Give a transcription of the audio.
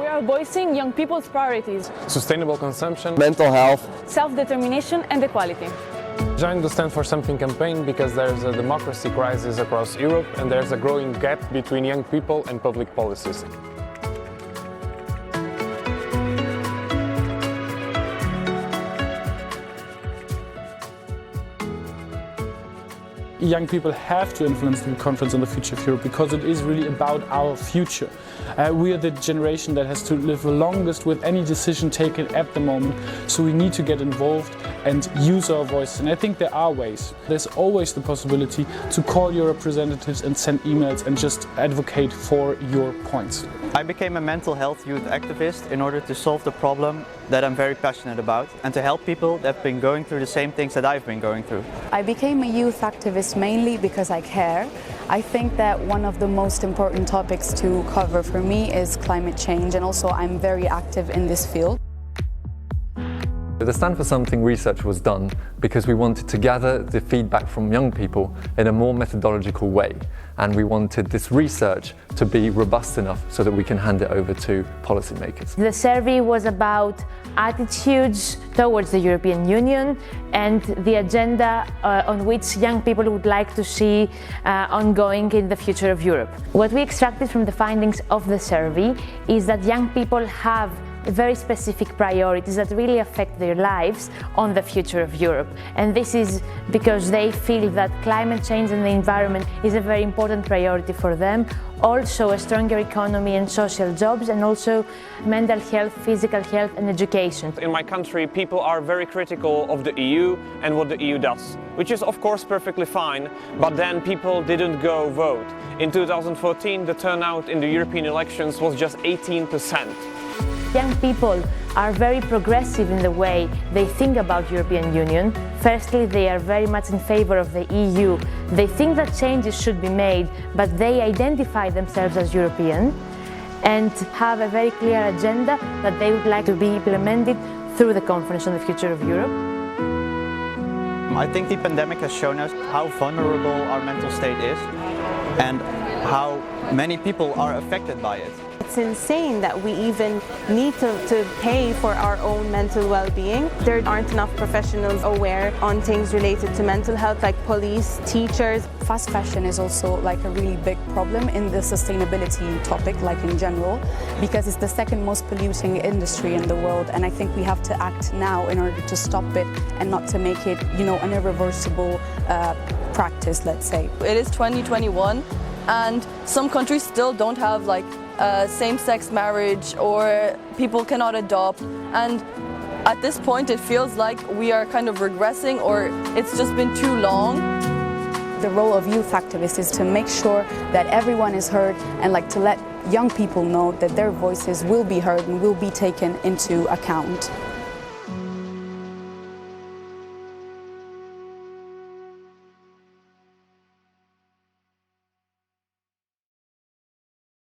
We are voicing young people's priorities: sustainable consumption, mental health, self-determination and equality. Join the Stand for Something campaign because there's a democracy crisis across Europe and there's a growing gap between young people and public policies. Young people have to influence the Conference on the Future of Europe because it is really about our future. We are the generation that has to live the longest with any decision taken at the moment, so we need to get involved and use our voice. And I think there are ways. There's always the possibility to call your representatives and send emails and just advocate for your points. I became a mental health youth activist in order to solve the problem that I'm very passionate about and to help people that have been going through the same things that I've been going through. I became a youth activist mainly because I care. I think that one of the most important topics to cover for me is climate change, and also I'm very active in this field. The Stand for Something research was done because we wanted to gather the feedback from young people in a more methodological way, and we wanted this research to be robust enough so that we can hand it over to policymakers. The survey was about attitudes towards the European Union and the agenda on which young people would like to see ongoing in the future of Europe. What we extracted from the findings of the survey is that young people have very specific priorities that really affect their lives on the future of Europe. And this is because they feel that climate change and the environment is a very important priority for them. Also a stronger economy and social jobs, and also mental health, physical health and education. In my country, people are very critical of the EU and what the EU does, which is of course perfectly fine, but then people didn't go vote. In 2014, the turnout in the European elections was just 18%. Young people are very progressive in the way they think about European Union. Firstly, they are very much in favor of the EU. They think that changes should be made, but they identify themselves as European and have a very clear agenda that they would like to be implemented through the Conference on the Future of Europe. I think the pandemic has shown us how vulnerable our mental state is and how many people are affected by it. It's insane that we even need to pay for our own mental well-being. There aren't enough professionals aware on things related to mental health, like police, teachers. Fast fashion is also like a really big problem in the sustainability topic, like in general, because it's the second most polluting industry in the world, and I think we have to act now in order to stop it and not to make it, an irreversible practice, let's say. It is 2021 and some countries still don't have same-sex marriage, or people cannot adopt, and at this point it feels like we are kind of regressing, or it's just been too long. The role of youth activists is to make sure that everyone is heard and to let young people know that their voices will be heard and will be taken into account.